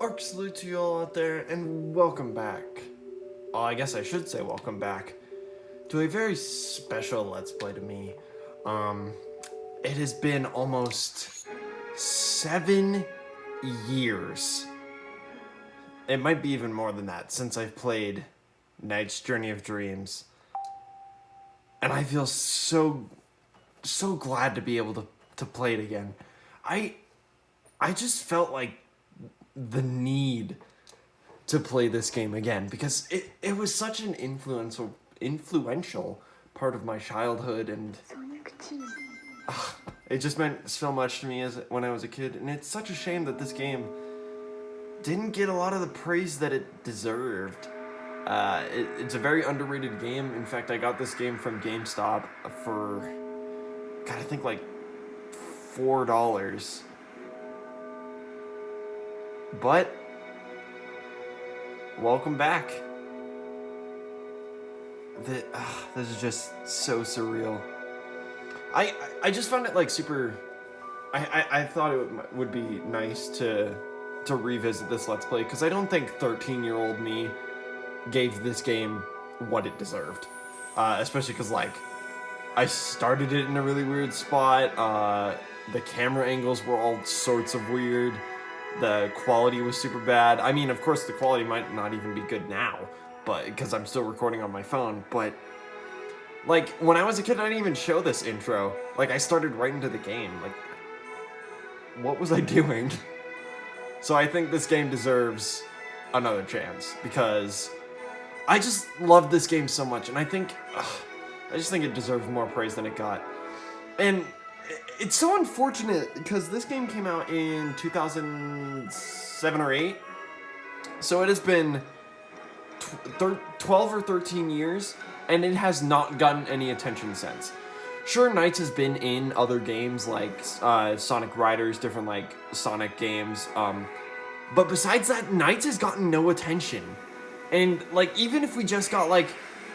Arc salute to you all out there, and welcome back. Oh, I guess I should say welcome back to a very special Let's Play to me. It has been almost 7 years. It might be even more than that since I've played Knight's Journey of Dreams. And I feel so glad to be able to play it again. I just felt like the need to play this game again because it was such an influential part of my childhood, and it just meant so much to me when I was a kid. And it's such a shame that this game didn't get a lot of the praise that it deserved. It's a very underrated game. In fact, I got this game from GameStop for, God, I think like $4. But welcome back. This is just so surreal. I just found it like super. I thought it would be nice to revisit this Let's Play because I don't think 13-year-old me gave this game what it deserved. Especially because like I started it in a really weird spot. The camera angles were all sorts of weird. The quality was super bad. I mean, of course, the quality might not even be good now, but because I'm still recording on my phone. But like when I was a kid, I didn't even show this intro. Like I started right into the game. Like, what was I doing? So I think this game deserves another chance because I just love this game so much, and I just think it deserves more praise than it got. And it's so unfortunate because this game came out in 2007 or 8. So it has been 12 or 13 years, and it has not gotten any attention since. Sure, Knights has been in other games like Sonic Riders, different like Sonic games. But besides that, Knights has gotten no attention. And like even if we just got like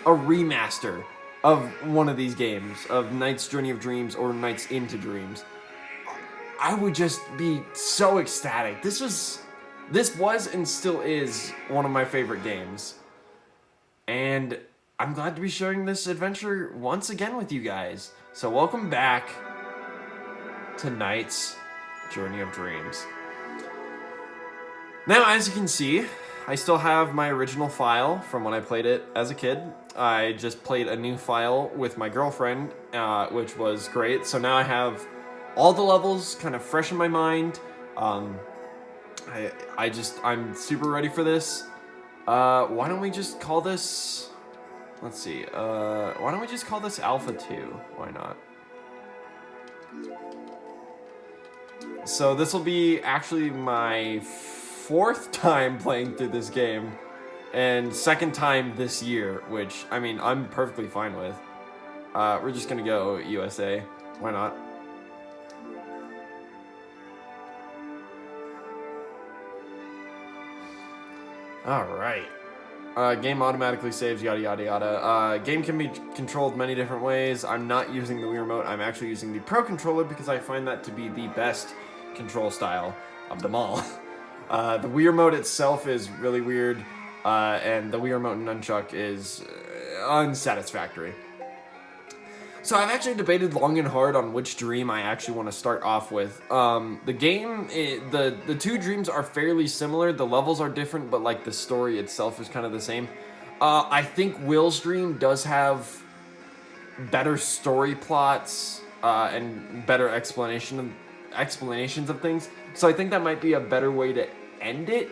a remaster of one of these games, of Knight's Journey of Dreams or Knight's Into Dreams, I would just be so ecstatic. This was and still is one of my favorite games. And I'm glad to be sharing this adventure once again with you guys. So welcome back to Knight's Journey of Dreams. Now, as you can see, I still have my original file from when I played it as a kid. I just played a new file with my girlfriend, which was great. So now I have all the levels kind of fresh in my mind. I'm super ready for this. Why don't we just call this, let's see, why don't we just call this Alpha 2? Why not? So this will be actually my 4th time playing through this game, and 2nd time this year, which, I mean, I'm perfectly fine with. We're just gonna go USA. Why not? Alright. Game automatically saves, yada yada yada. Game can be controlled many different ways. I'm not using the Wii Remote. I'm actually using the Pro Controller because I find that to be the best control style of them all. The Wii Remote itself is really weird, and the Wii Remote Nunchuck is unsatisfactory. So I've actually debated long and hard on which dream I actually want to start off with. The game, the two dreams are fairly similar. The levels are different, but like the story itself is kind of the same. I think Will's dream does have better story plots and better explanations of things. So I think that might be a better way to end it.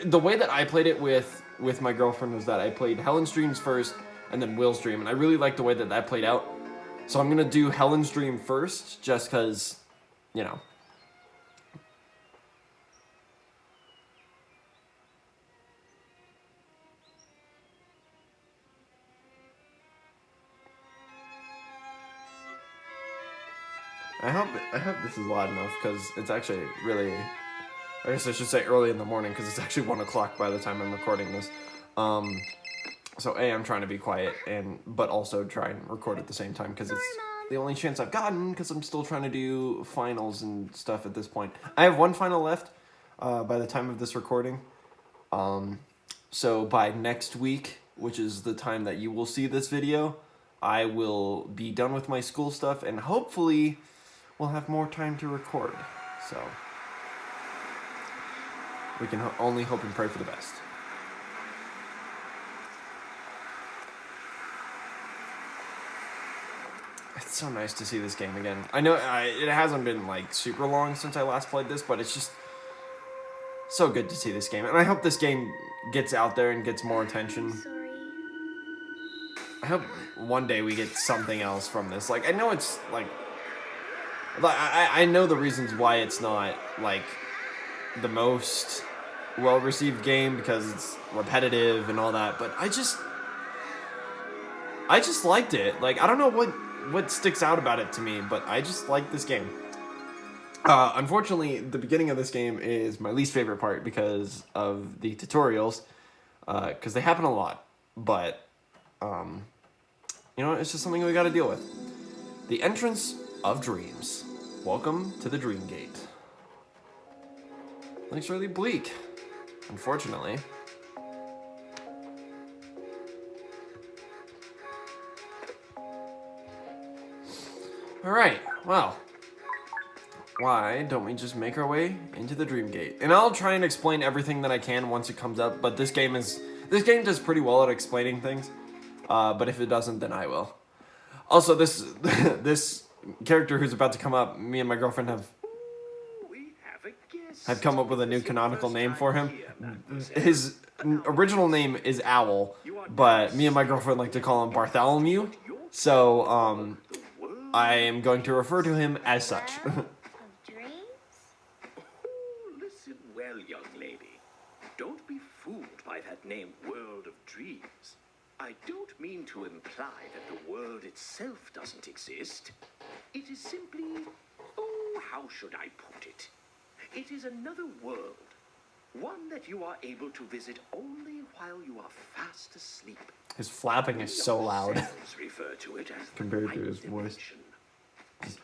The way that I played it with my girlfriend was that I played Helen's Dreams first and then Will's Dream, and I really liked the way that played out. So I'm gonna do Helen's Dream first, just because, you know. I hope this is loud enough, because it's actually really, I guess I should say early in the morning, because it's actually 1 o'clock by the time I'm recording this. So I'm trying to be quiet, but also try and record at the same time, because it's the only chance I've gotten, because I'm still trying to do finals and stuff at this point. I have one final left. by the time of this recording. So by next week, which is the time that you will see this video, I will be done with my school stuff, and hopefully we'll have more time to record. So we can only hope and pray for the best. It's so nice to see this game again. I know it hasn't been like super long since I last played this, but it's just so good to see this game. And I hope this game gets out there and gets more attention. I hope one day we get something else from this. Like, I know it's like I know the reasons why it's not like the most well-received game, because it's repetitive and all that, but I just liked it. Like, I don't know what sticks out about it to me, but I just like this game. Unfortunately, the beginning of this game is my least favorite part because of the tutorials, because they happen a lot, but you know, it's just something we gotta deal with. The entrance of dreams. Welcome to the Dream Gate. Looks really bleak, unfortunately. Alright, well, why don't we just make our way into the Dream Gate? And I'll try and explain everything that I can once it comes up, but this game does pretty well at explaining things. But if it doesn't, then I will. Also, this character who's about to come up, me and my girlfriend have come up with a new canonical name for him. His original name is Owl, but me and my girlfriend like to call him Bartholomew. So, I am going to refer to him as such. Listen well, young lady. Don't be fooled by that name, World of Dreams. I don't mean to imply that the world itself doesn't exist. It is simply, how should I put it? It is another world. One that you are able to visit only while you are fast asleep. His flapping is so loud Refer to it as compared to his voice.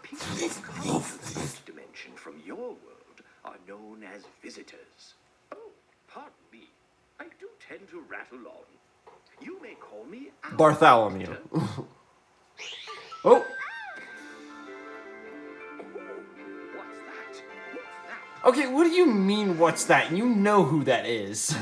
People who come to this dimension from your world are known as visitors. Oh, pardon me. I do tend to rattle on. You may call me Bartholomew. Oh! What's that? Okay, what do you mean, what's that? You know who that is.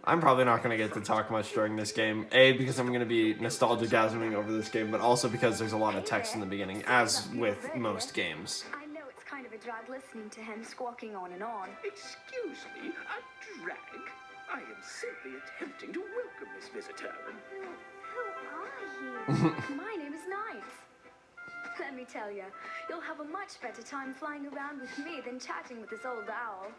I'm probably not going to get to talk much during this game. A, because I'm going to be nostalgia-gasming over this game, but also because there's a lot of text in the beginning, as with most games. I know it's kind of a drag listening to him squawking on and on. Excuse me, a drag? I am simply attempting to welcome this visitor. Who are you? My name is Knight. Let me tell you, you'll have a much better time flying around with me than chatting with this old owl.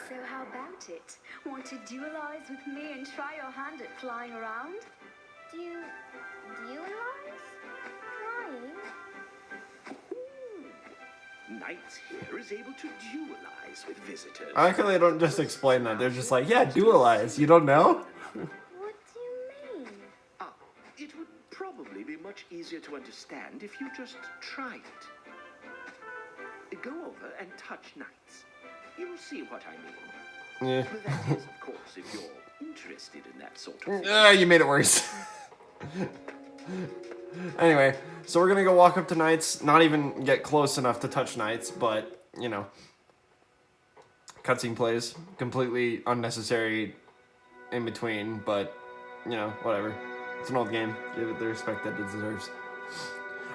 So how about it? Want to duelize with me and try your hand at flying around? Duelize? Flying? Knights here is able to duelize with visitors. I like how they don't just explain that. They're just like, yeah, duelize. You don't know? What do you mean? It would probably be much easier to understand if you just tried it. Go over and touch Knights. You'll see what I mean. Yeah. But that is, of course, if you're interested in that sort of thing. You made it worse. Anyway, so we're gonna go walk up to Knights, not even get close enough to touch Knights, but, you know. Cutscene plays. Completely unnecessary in between, but, you know, whatever. It's an old game. Give it the respect that it deserves.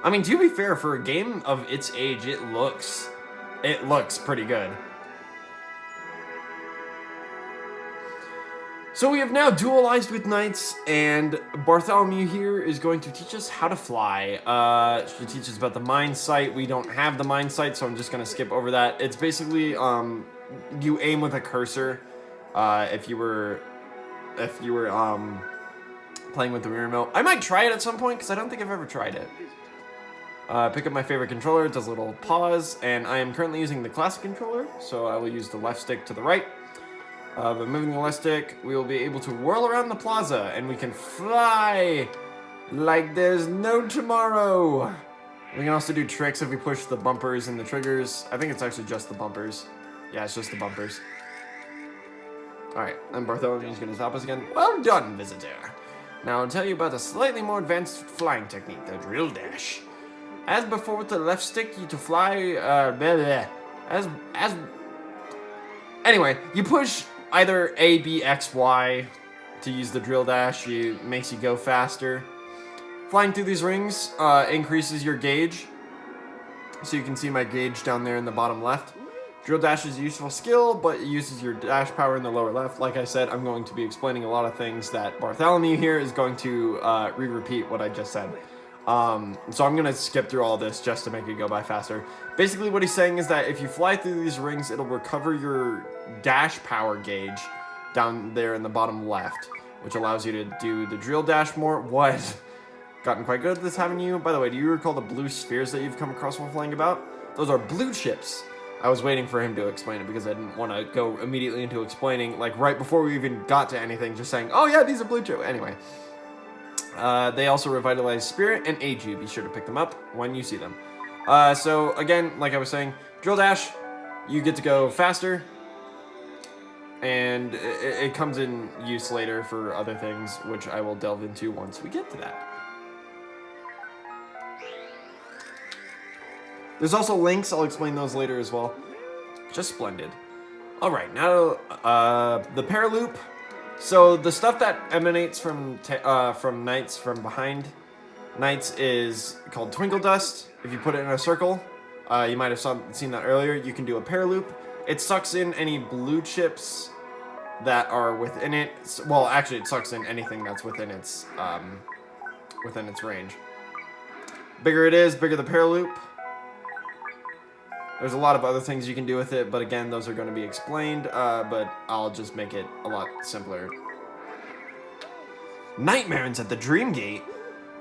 I mean, to be fair, for a game of its age, it looks pretty good. So we have now dualized with Knights, and Bartholomew here is going to teach us how to fly. She teaches about the mine site. We don't have the mine site, so I'm just going to skip over that. It's basically, you aim with a cursor, if you were playing with the remote. I might try it at some point, because I don't think I've ever tried it. Pick up my favorite controller, it does a little pause, and I am currently using the classic controller, so I will use the left stick to the right. Removing the left stick, we will be able to whirl around the plaza, and we can fly like there's no tomorrow. We can also do tricks if we push the bumpers and the triggers. I think it's actually just the bumpers. Yeah, it's just the bumpers. Alright, and Bartholomew's gonna stop us again. Well done, visitor. Now I'll tell you about a slightly more advanced flying technique, the drill dash. As before with the left stick, you to fly, Anyway, you push either A, B, X, Y to use the drill dash. It makes you go faster. Flying through these rings increases your gauge. So you can see my gauge down there in the bottom left. Drill dash is a useful skill, but it uses your dash power in the lower left. Like I said, I'm going to be explaining a lot of things that Bartholomew here is going to re-repeat what I just said. So I'm going to skip through all this just to make it go by faster. Basically what he's saying is that if you fly through these rings, it'll recover your dash power gauge down there in the bottom left, which allows you to do the drill dash more. What? Gotten quite good at this, haven't you? By the way, do you recall the blue spheres that you've come across while flying about? Those are blue chips. I was waiting for him to explain it because I didn't want to go immediately into explaining, like right before we even got to anything, just saying, oh yeah, these are blue chips. Anyway. They also revitalize spirit and age you. Be sure to pick them up when you see them. So again, like I was saying, drill dash, you get to go faster. And it comes in use later for other things, which I will delve into once we get to that. There's also links, I'll explain those later as well. Just splendid. Alright, now the Paraloop. So the stuff that emanates from Knights from behind Knights is called Twinkle Dust. If you put it in a circle, you might have seen that earlier, you can do a Paraloop. It sucks in any blue chips that are within it. Well, actually it sucks in anything that's within its range. Bigger it is, bigger the Paraloop. There's a lot of other things you can do with it, but again, those are going to be explained, but I'll just make it a lot simpler. Nightmarins at the Dream Gate.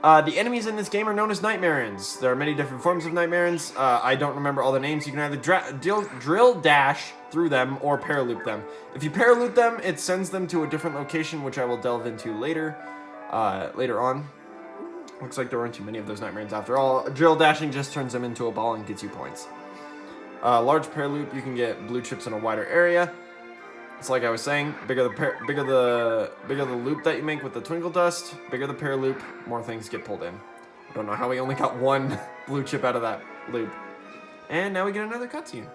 The enemies in this game are known as Nightmarins. There are many different forms of Nightmarins. I don't remember all the names. You can either drill dash through them or paraloop them. If you paraloop them, it sends them to a different location, which I will delve into later on. Looks like there weren't too many of those Nightmarins after all. Drill dashing just turns them into a ball and gets you points. Large Paraloop, you can get blue chips in a wider area. It's like I was saying, bigger the loop that you make with the Twinkle Dust, bigger the Paraloop, more things get pulled in. I don't know how we only got one blue chip out of that loop. And now we get another cutscene.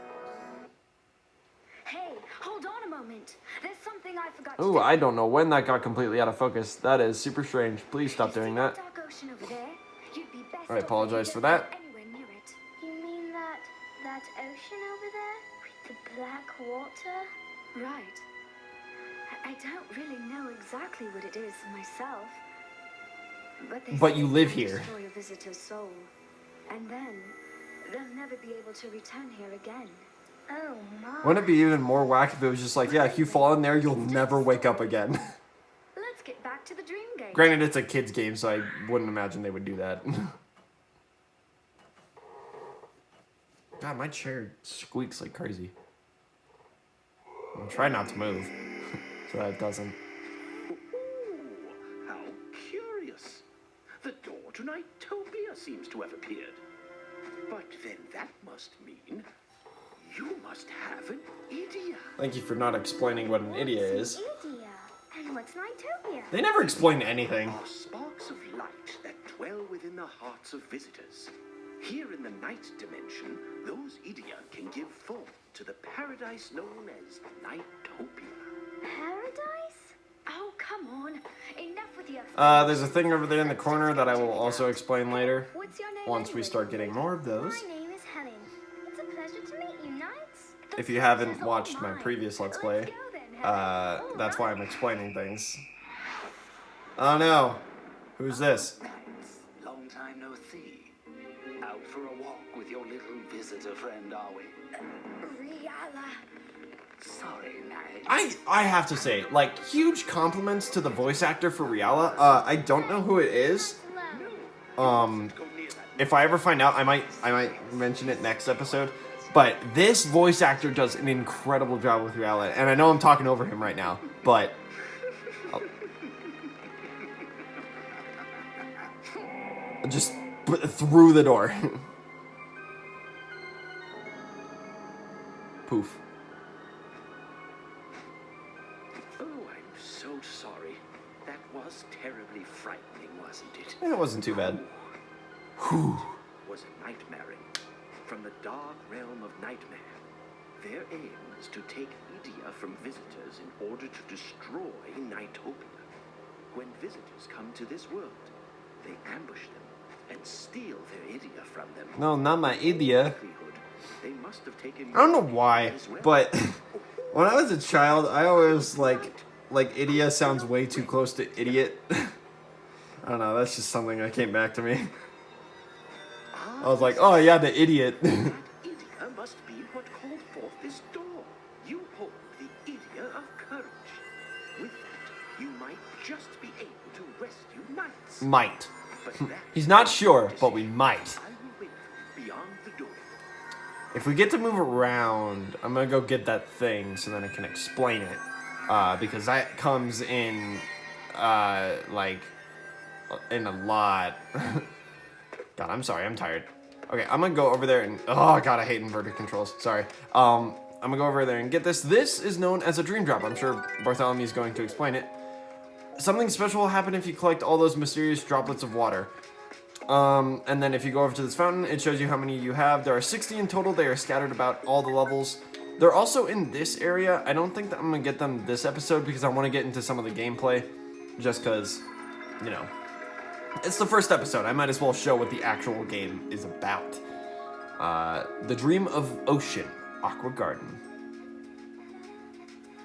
Hey, hold on a moment. There's something I forgot to Ooh, do. I don't know when that got completely out of focus. That is super strange. Please stop doing that. Dark ocean over there? You'd be best I off apologize if for you that. didn't go anywhere near it. You mean that ocean over there? With the black water? Right. I don't really know exactly what it is myself. But you live here. Destroy a visitor's soul, and then they'll never be able to return here again. Oh my. Wouldn't it be even more whack if it was just like, yeah, if you fall in there, you'll never wake up again? Let's get back to the Dream Gate. Granted, it's a kid's game, so I wouldn't imagine they would do that. God, my chair squeaks like crazy. I'll try not to move, so that it doesn't. Ooh, how curious. The door to Nightopia seems to have appeared. But then that must mean you must have an Idia. Thank you for not explaining what an idiot is. Idia. And what's Nightopia? They never explain anything. Are sparks of light that dwell within the hearts of visitors. Here in the night dimension, those Idia can give form to the paradise known as Nightopia. Paradise? Oh, come on. Enough with your... There's a thing over there in the corner that I will also explain later, What's your name once we anyway, start getting more of those. My name is Helen. It's a pleasure to meet you, Knights. If you haven't watched my previous Let's Play, Let's go then, Helen. that's why I'm explaining things. Oh no, who's this? Knights, long time no see. Out for a walk with your little visitor friend, are we? Riala. Sorry, Knight. I have to say, like, huge compliments to the voice actor for Riala. I don't know who it is. Go near that. If I ever find out, I might mention it next episode. But this voice actor does an incredible job with Rowlet, and I know I'm talking over him right now, but just through the door. Poof. Oh, I'm so sorry. That was terribly frightening, wasn't it? It wasn't too bad. Whew. Was a nightmaring from the dark realm of nightmare. Their aim is to take Idia from visitors in order to destroy Nightopia. When visitors come to this world, they ambush them and steal their Idia from them. No, not my Idia. They must have taken I don't know why, but when I was a child, I always like Idia sounds way too close to idiot. I don't know, that's just something that came back to me. I was like, oh yeah, the idiot. That Idia must be what called forth this door. You hold the Idia of courage. With that, you might just be able to rescue knights. Might. But that He's not sure, but we might. I will wait beyond the door. If we get to move around, I'm gonna go get that thing so then I can explain it. Because that comes in, like, in a lot. God, I'm sorry, I'm tired. Okay, I'm gonna go over there and, oh God, I hate inverted controls, sorry. I'm gonna go over there and get this. This is known as a dream drop. I'm sure Bartholomew is going to explain it. Something special will happen if you collect all those mysterious droplets of water. And then if you go over to this fountain, it shows you how many you have. There are 60 in total. They are scattered about all the levels. They're also in this area. I don't think that I'm gonna get them this episode because I want to get into some of the gameplay. Just because, you know, it's the first episode. I might as well show what the actual game is about. The Dream of Ocean, Aqua Garden.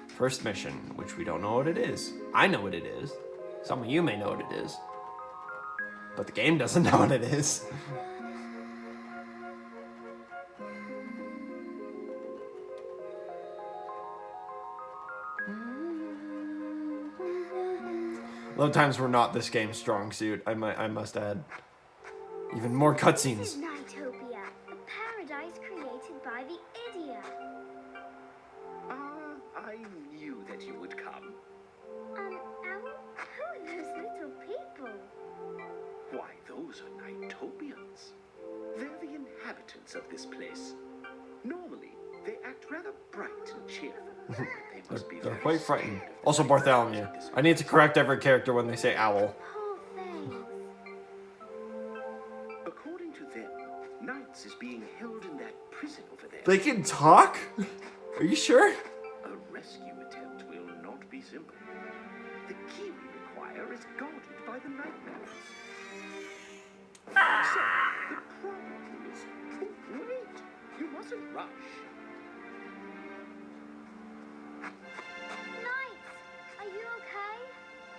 First mission, which we don't know what it is. I know what it is. Some of you may know what it is. But the game doesn't know what it is. A lot of times we're not this game's strong suit, I must add. Even more This cutscenes. is Nightopia, a paradise created by the Idia. I knew that you would come. Owl, who are those little people? Why, those are Nightopians. They're the inhabitants of this place. Normally, they act rather bright and cheerful. But they must be They're very quite frightened. scared of Also the Bartholomew. nightmares of this I need to correct every character when they say owl. Poor things. According to them, Knights is being held in that prison over there. They can talk? Are you sure? A rescue attempt will not be simple. The key we require is guarded by the nightmares. So, the problem is... Oh, wait! You mustn't rush. Knights, are you okay?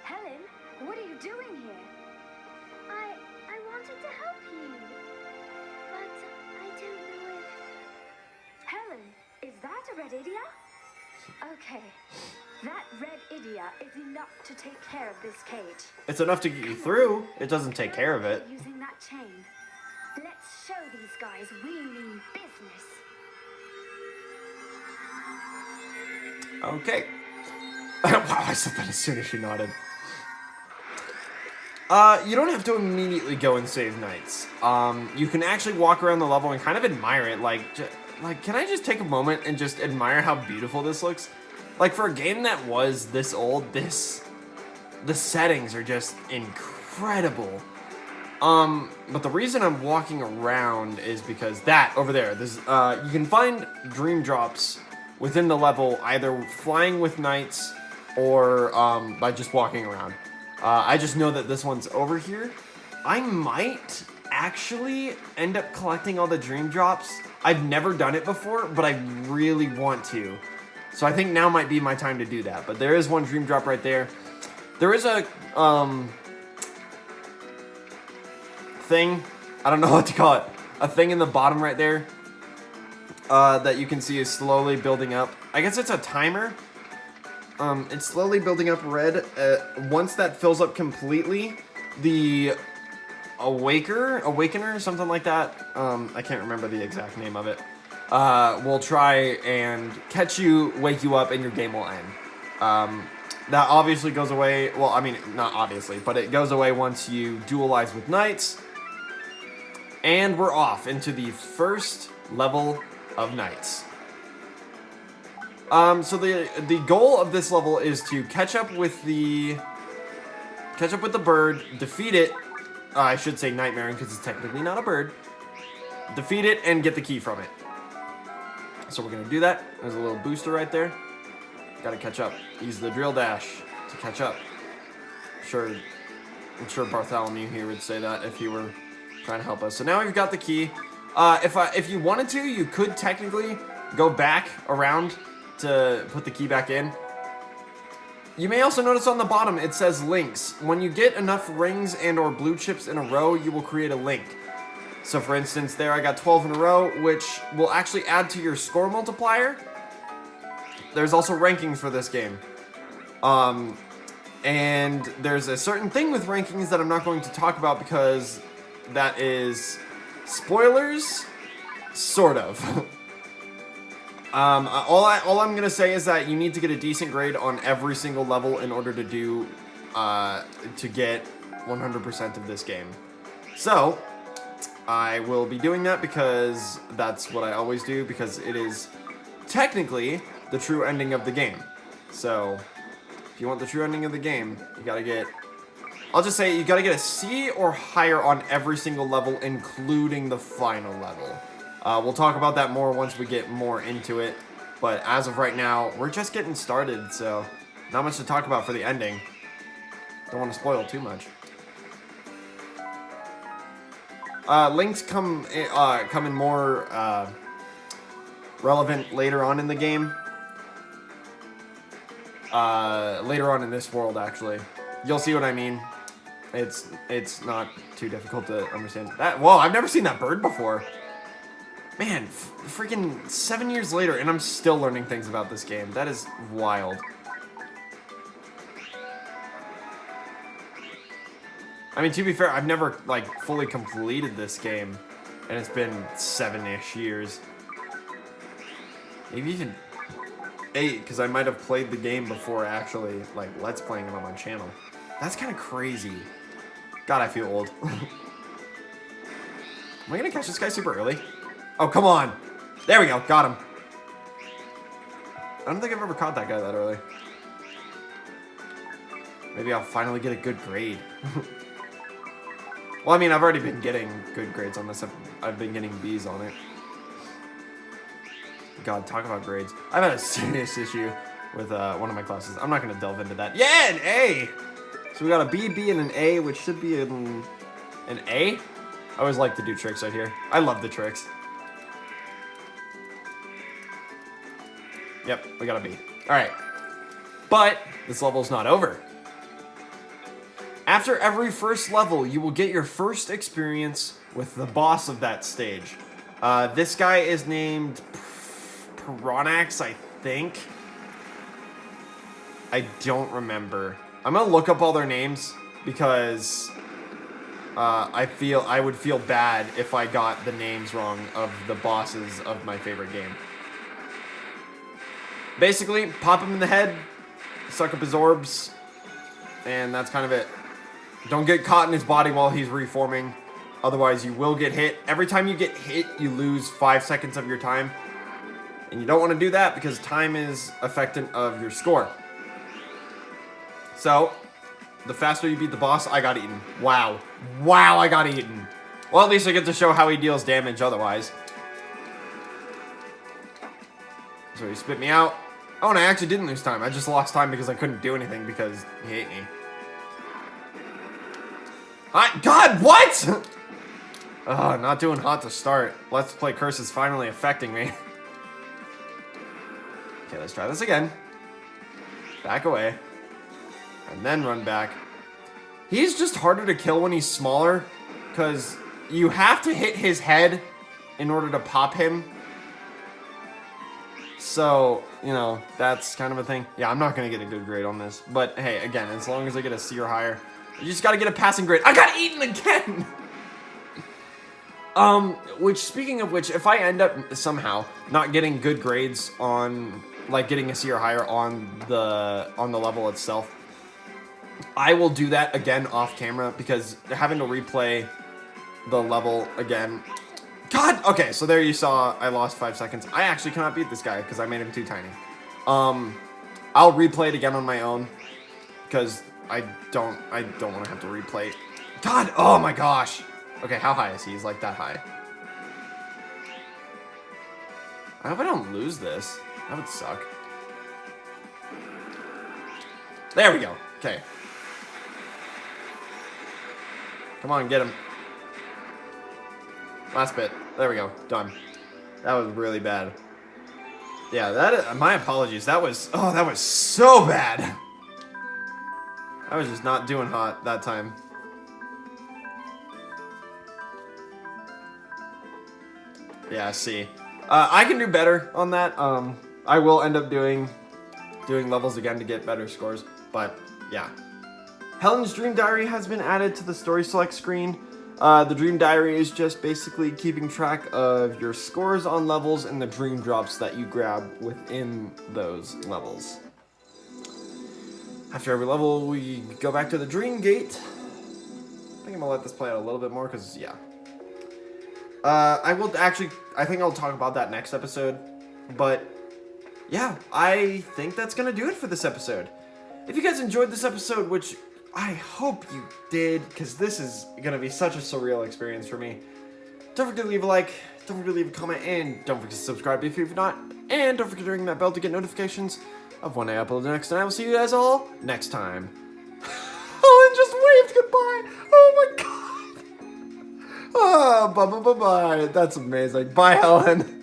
Helen, what are you doing here? I wanted to help you, but I don't know if... Helen, is that a red Idia? Okay, that red Idia is enough to take care of this cage. It's enough to get you through. It doesn't take care of it. Using that chain. Let's show these guys we mean business. Okay. Wow, I said that as soon as she nodded. You don't have to immediately go and save Knights. You can actually walk around the level and kind of admire it. Like, can I just take a moment and just admire how beautiful this looks? Like, for a game that was this old, the settings are just incredible. But the reason I'm walking around is because that over there, you can find dream drops within the level, either flying with Knights or by just walking around. I just know that this one's over here. I might actually end up collecting all the dream drops. I've never done it before, but I really want to. So I think now might be my time to do that. But there is one dream drop right there. There is a thing, I don't know what to call it, a thing in the bottom right there that you can see is slowly building up. I guess it's a timer. It's slowly building up red. Once that fills up completely, the Awakener, something like that. I can't remember the exact name of it. will try and catch you, wake you up, and your game will end. That obviously goes away. Well, I mean, not obviously, but it goes away once you duelize with knights. And we're off into the first level of knights. So the goal of this level is to catch up with the bird, defeat it. I should say nightmare because it's technically not a bird. Defeat it and get the key from it. So we're gonna do that. There's a little booster right there. Gotta catch up. Use the drill dash to catch up. I'm sure Bartholomew here would say that if he were trying to help us. So now we've got the key. If you wanted to, you could technically go back around to put the key back in. You may also notice on the bottom it says links. When you get enough rings and or blue chips in a row, you will create a link. So for instance, there I got 12 in a row, which will actually add to your score multiplier. There's also rankings for this game. And there's a certain thing with rankings that I'm not going to talk about because that is spoilers, sort of. All I'm gonna say is that you need to get a decent grade on every single level in order to do, to get 100% of this game. So, I will be doing that because that's what I always do, because it is technically the true ending of the game. So, if you want the true ending of the game, you gotta get, I'll just say you gotta get a C or higher on every single level, including the final level. We'll talk about that more once we get more into it, but as of right now, we're just getting started, so not much to talk about for the ending. Don't want to spoil too much. Links come in more relevant later on in the game. Later on in this world, actually. You'll see what I mean. It's not too difficult to understand. Whoa, I've never seen that bird before. Man, freaking 7 years later, and I'm still learning things about this game. That is wild. I mean, to be fair, I've never, like, fully completed this game, and it's been 7-ish years. Maybe even 8, because I might have played the game before actually, like, Let's Playing it on my channel. That's kind of crazy. God, I feel old. Am I gonna catch this guy super early? Oh, come on. There we go. Got him. I don't think I've ever caught that guy that early. Maybe I'll finally get a good grade. Well, I mean, I've already been getting good grades on this. I've been getting B's on it. God, talk about grades. I've had a serious issue with one of my classes. I'm not going to delve into that. Yeah, an A! So we got a B, B, and an A, which should be an A? I always like to do tricks right here. I love the tricks. Yep, we got a B. Alright. But this level's not over. After every first level, you will get your first experience with the boss of that stage. This guy is named Piranhax, I think. I don't remember. I'm gonna look up all their names because I would feel bad if I got the names wrong of the bosses of my favorite game. Basically, pop him in the head, suck up his orbs, and that's kind of it. Don't get caught in his body while he's reforming, otherwise you will get hit. Every time you get hit, you lose 5 seconds of your time. And you don't want to do that because time is affectant of your score. So, the faster you beat the boss, I got eaten. Wow. Wow, I got eaten. Well, at least I get to show how he deals damage otherwise. So he spit me out. Oh, and I actually didn't lose time. I just lost time because I couldn't do anything because he ate me. God, what? Oh, not doing hot to start. Let's Play Curse is finally affecting me. Okay, let's try this again. Back away. And then run back. He's just harder to kill when he's smaller, because you have to hit his head in order to pop him. So, you know, that's kind of a thing. Yeah, I'm not going to get a good grade on this. But, hey, again, as long as I get a C or higher, you just got to get a passing grade. I got eaten again! Which, speaking of which, if I end up somehow not getting good grades on, like, getting a C or higher on the level itself, I will do that again off camera, because having to replay the level again. God! Okay, so there you saw I lost 5 seconds. I actually cannot beat this guy because I made him too tiny. I'll replay it again on my own, because I don't want to have to replay. God! Oh my gosh! Okay, how high is he? He's like that high. I hope I don't lose this. That would suck. There we go. Okay. Come on, get him. Last bit. There we go. Done. That was really bad. Yeah, my apologies. That was so bad. I was just not doing hot that time. Yeah, see. I can do better on that. I will end up doing levels again to get better scores, but yeah. Helen's Dream Diary has been added to the Story Select screen. The Dream Diary is just basically keeping track of your scores on levels and the dream drops that you grab within those levels. After every level, we go back to the Dream Gate. I think I'm gonna let this play out a little bit more, because, yeah. I think I'll talk about that next episode. But, yeah, I think that's gonna do it for this episode. If you guys enjoyed this episode, which I hope you did, because this is going to be such a surreal experience for me. Don't forget to leave a like, don't forget to leave a comment, and don't forget to subscribe if you've not. And don't forget to ring that bell to get notifications of when I upload next. And I will see you guys all next time. Helen just waved goodbye. Oh my god. Oh, bye. That's amazing. Bye, Helen.